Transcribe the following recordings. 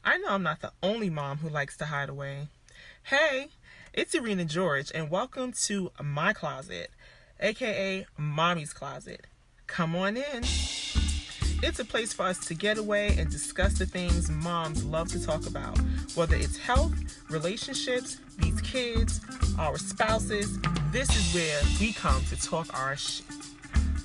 I know I'm not the only mom who likes to hide away. Hey, it's Ereena George, and welcome to my closet, aka Mommy's Closet. Come on in. It's a place for us to get away and discuss the things moms love to talk about, whether it's health, relationships, these kids, our spouses. This is where we come to talk our shit.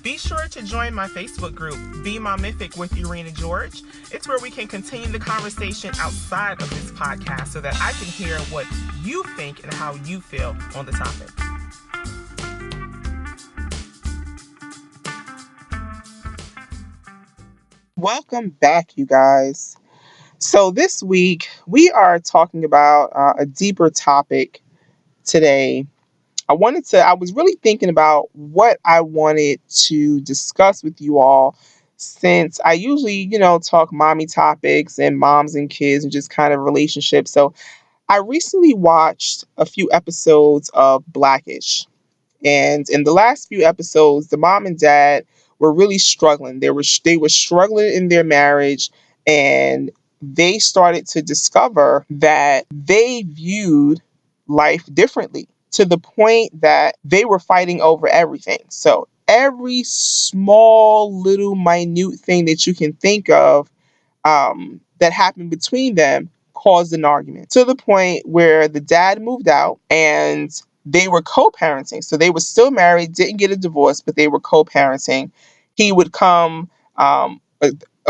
Be sure to join my Facebook group, Be Momific with Ereena George. It's where we can continue the conversation outside of this podcast so that I can hear what you think and how you feel on the topic. Welcome back, you guys. So this week we are talking about a deeper topic today. I was really thinking about what I wanted to discuss with you all since I usually, talk mommy topics and moms and kids and just kind of relationships. So I recently watched a few episodes of Blackish. And in the last few episodes, the mom and dad were really struggling. They were struggling in their marriage, and they started to discover that they viewed life differently to the point that they were fighting over everything. So every small little minute thing that you can think of that happened between them caused an argument to the point where the dad moved out and they were co-parenting. So they were still married, didn't get a divorce, but they were co-parenting. He would come a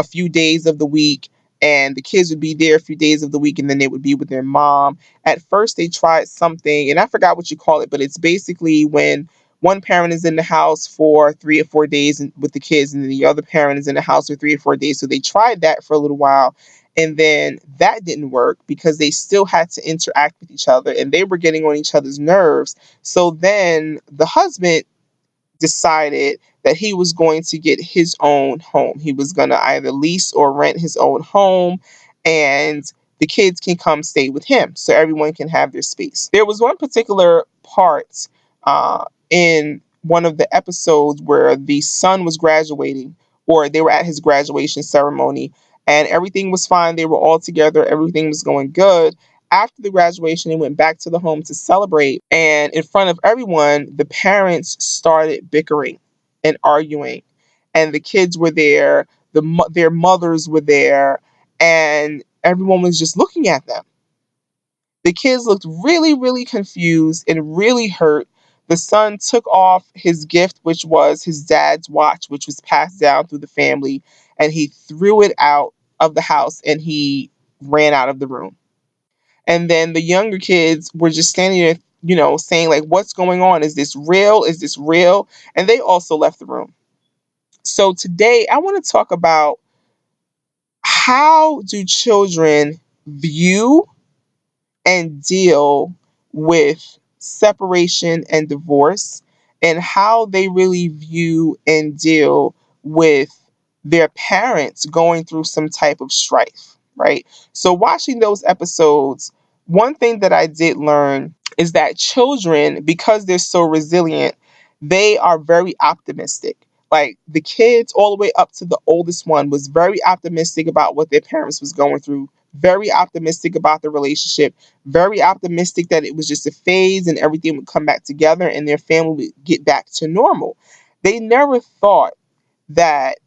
few days of the week, and the kids would be there a few days of the week, and then they would be with their mom. At first, they tried something, and I forgot what you call it, but it's basically when one parent is in the house for 3 or 4 days with the kids, and then the other parent is in the house for 3 or 4 days. So they tried that for a little while, and then that didn't work because they still had to interact with each other, and they were getting on each other's nerves. So then the husband decided that he was going to get his own home. He was going to either lease or rent his own home, and the kids can come stay with him so everyone can have their space. There was one particular part in one of the episodes where the son was graduating, or they were at his graduation ceremony, and everything was fine. They were all together, everything was going good. After the graduation, they went back to the home to celebrate. And in front of everyone, the parents started bickering and arguing. And the kids were there, their mothers were there, and everyone was just looking at them. The kids looked really, really confused and really hurt. The son took off his gift, which was his dad's watch, which was passed down through the family, and he threw it out of the house and he ran out of the room. And then the younger kids were just standing there, saying, like, what's going on? Is this real? Is this real? And they also left the room. So today I want to talk about how do children view and deal with separation and divorce, and how they really view and deal with their parents going through some type of strife, right? So, watching those episodes, one thing that I did learn is that children, because they're so resilient, they are very optimistic. Like the kids, all the way up to the oldest one, was very optimistic about what their parents was going through, very optimistic about the relationship, very optimistic that it was just a phase and everything would come back together and their family would get back to normal. They never thought that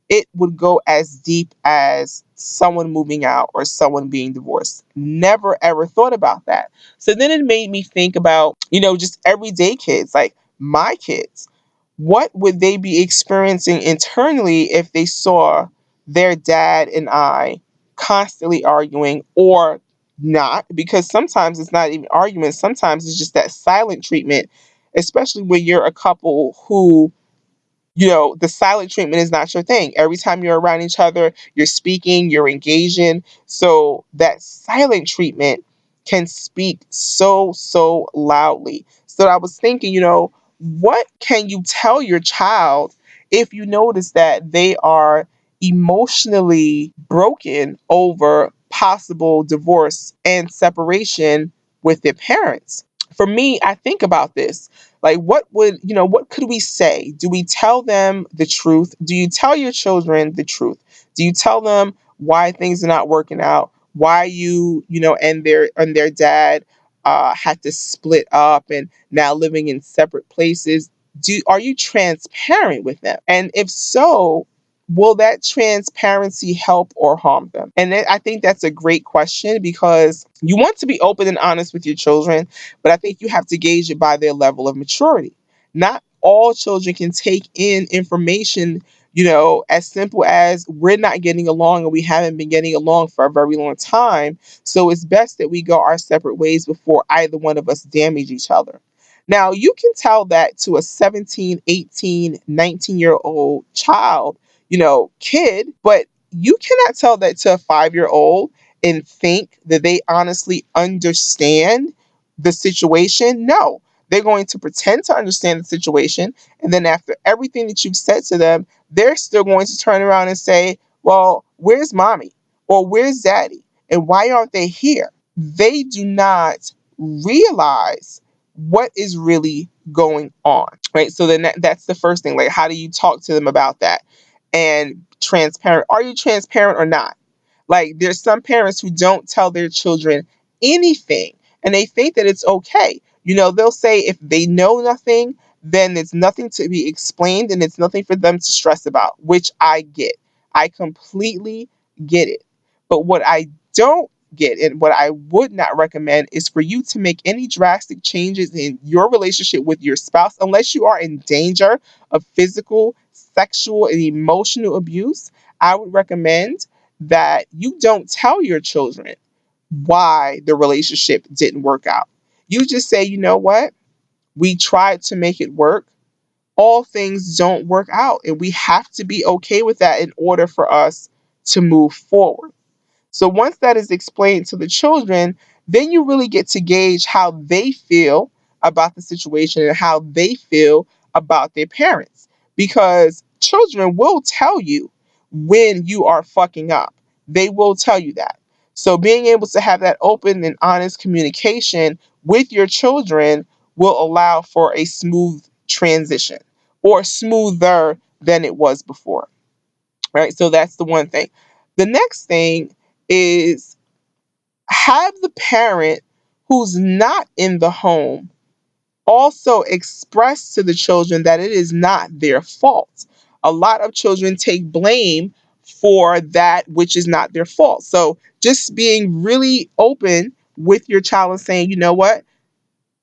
it would go as deep as someone moving out or someone being divorced. Never ever thought about that. So then it made me think about, just everyday kids, like my kids. What would they be experiencing internally if they saw their dad and I constantly arguing, or not? Because sometimes it's not even arguments, sometimes it's just that silent treatment, especially when you're a couple who, the silent treatment is not your thing. Every time you're around each other, you're speaking, you're engaging. So that silent treatment can speak so, so loudly. So I was thinking, what can you tell your child if you notice that they are emotionally broken over possible divorce and separation with their parents? For me, I think about this. Like, what could we say? Do we tell them the truth? Do you tell your children the truth? Do you tell them why things are not working out? why and their dad had to split up and now living in separate places. Are you transparent with them? And if so, will that transparency help or harm them? And I think that's a great question, because you want to be open and honest with your children, but I think you have to gauge it by their level of maturity. Not all children can take in information, as simple as we're not getting along and we haven't been getting along for a very long time. So it's best that we go our separate ways before either one of us damage each other. Now, you can tell that to a 17, 18, 19-year old child, kid, but you cannot tell that to a 5-year old and think that they honestly understand the situation. No, they're going to pretend to understand the situation. And then after everything that you've said to them, they're still going to turn around and say, well, where's mommy? Or where's daddy? And why aren't they here? They do not realize what is really going on, right? So then that's the first thing. Like, how do you talk to them about that? And transparent. Are you transparent or not? Like, there's some parents who don't tell their children anything and they think that it's okay. They'll say if they know nothing, then it's nothing to be explained and it's nothing for them to stress about, which I get. I completely get it. But what I don't get and what I would not recommend is for you to make any drastic changes in your relationship with your spouse unless you are in danger of physical, sexual, and emotional abuse. I would recommend that you don't tell your children why the relationship didn't work out. You just say, you know what? We tried to make it work. All things don't work out, and we have to be okay with that in order for us to move forward. So once that is explained to the children, then you really get to gauge how they feel about the situation and how they feel about their parents. Because children will tell you when you are fucking up. They will tell you that. So being able to have that open and honest communication with your children will allow for a smooth transition, or smoother than it was before. Right? So that's the one thing. The next thing is, have the parent who's not in the home also express to the children that it is not their fault. A lot of children take blame for that which is not their fault. So just being really open with your child and saying, you know what,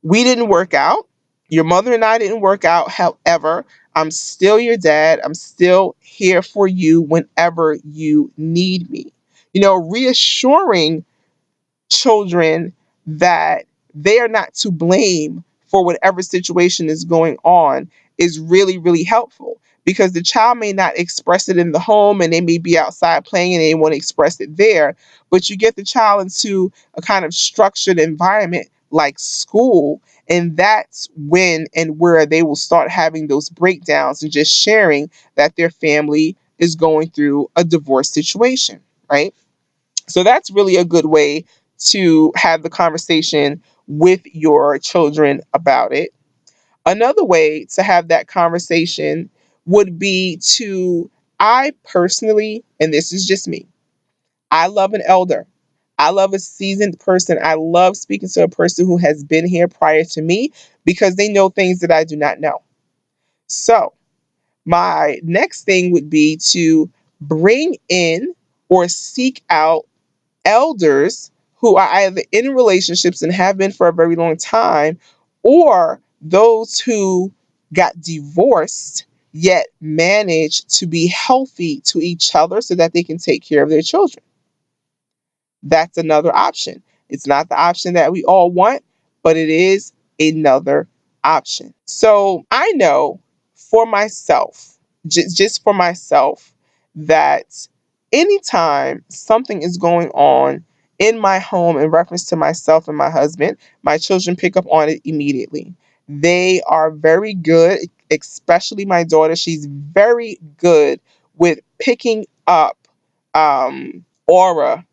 we didn't work out. Your mother and I didn't work out. However, I'm still your dad. I'm still here for you whenever you need me. Reassuring children that they are not to blame for whatever situation is going on is really, really helpful, because the child may not express it in the home and they may be outside playing and they want to express it there. But you get the child into a kind of structured environment like school, and that's when and where they will start having those breakdowns and just sharing that their family is going through a divorce situation, right? So that's really a good way to have the conversation with your children about it. Another way to have that conversation would be to, I personally, and this is just me, I love an elder. I love a seasoned person. I love speaking to a person who has been here prior to me, because they know things that I do not know. So, my next thing would be to bring in or seek out elders who are either in relationships and have been for a very long time, or those who got divorced yet managed to be healthy to each other so that they can take care of their children. That's another option. It's not the option that we all want, but it is another option. So I know for myself, just for myself, that anytime something is going on in my home in reference to myself and my husband, my children pick up on it immediately. They are very good, especially my daughter. She's very good with picking up aura,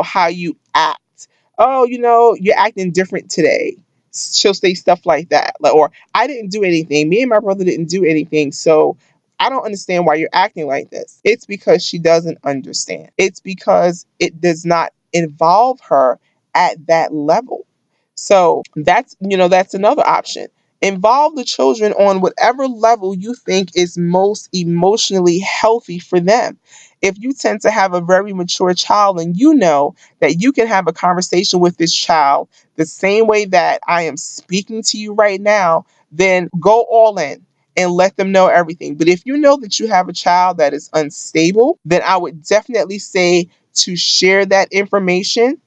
how you act. Oh, you're acting different today. She'll say stuff like that. Like, or I didn't do anything. Me and my brother didn't do anything. So I don't understand why you're acting like this. It's because she doesn't understand. It's because it does not involve her at that level. So that's another option. Involve the children on whatever level you think is most emotionally healthy for them. If you tend to have a very mature child and you know that you can have a conversation with this child the same way that I am speaking to you right now, then go all in and let them know everything. But if you know that you have a child that is unstable, then I would definitely say to share that information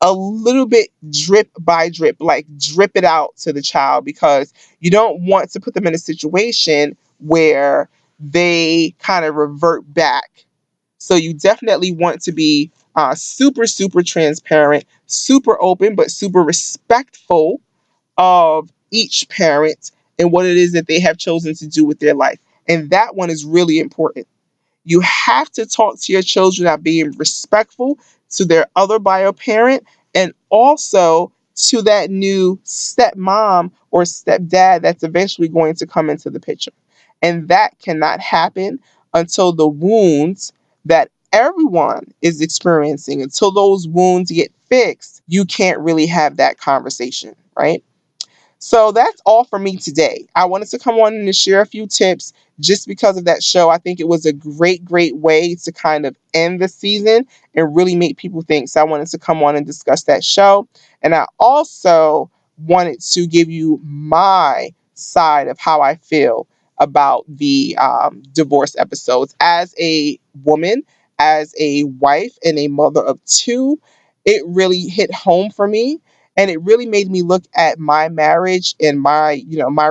a little bit drip by drip, like drip it out to the child, because you don't want to put them in a situation where they kind of revert back. So you definitely want to be super, super transparent, super open, but super respectful of each parent and what it is that they have chosen to do with their life. And that one is really important. You have to talk to your children about being respectful to their other bio parent and also to that new stepmom or stepdad that's eventually going to come into the picture. And that cannot happen until the wounds that everyone is experiencing, until those wounds get fixed, you can't really have that conversation, right? So that's all for me today. I wanted to come on and share a few tips just because of that show. I think it was a great, great way to kind of end the season and really make people think. So I wanted to come on and discuss that show. And I also wanted to give you my side of how I feel about the divorce episodes. As a woman, as a wife, and a mother of two, it really hit home for me, and it really made me look at my marriage and my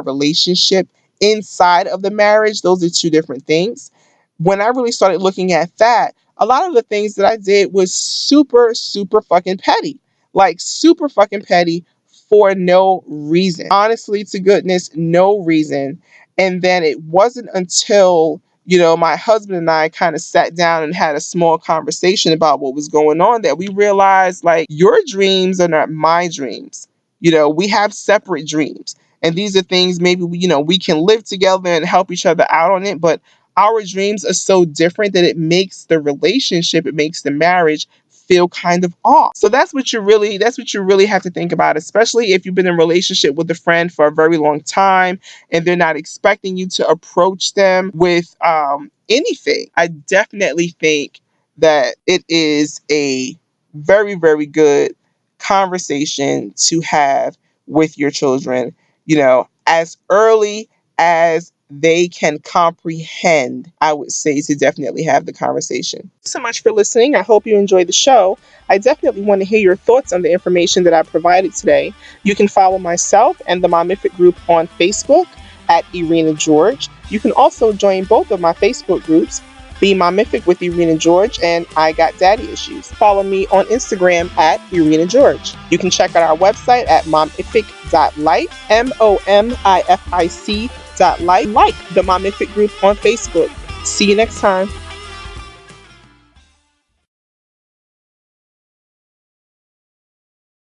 relationship inside of the marriage. Those are two different things. When I really started looking at that, a lot of the things that I did was super, super fucking petty. Like super fucking petty for no reason. Honestly, to goodness, no reason. And then it wasn't until my husband and I kind of sat down and had a small conversation about what was going on that we realized, like, your dreams are not my dreams. We have separate dreams. And these are things maybe we can live together and help each other out on it, but our dreams are so different that it makes the relationship, it makes the marriage feel kind of off. So that's what you really have to think about, especially if you've been in a relationship with a friend for a very long time and they're not expecting you to approach them with anything. I definitely think that it is a very, very good conversation to have with your children, as early as they can comprehend. I would say to definitely have the conversation. Thanks so much for listening. I hope you enjoyed the show. I definitely want to hear your thoughts on the information that I provided today. You can follow myself and the Momific group on Facebook at Ereena George. You can also join both of my Facebook groups, Be Momific with Ereena George and I Got Daddy Issues. Follow me on Instagram at Ereena George. You can check out our website at momific.life, momific.life. Like the Momific group on Facebook. See you next time.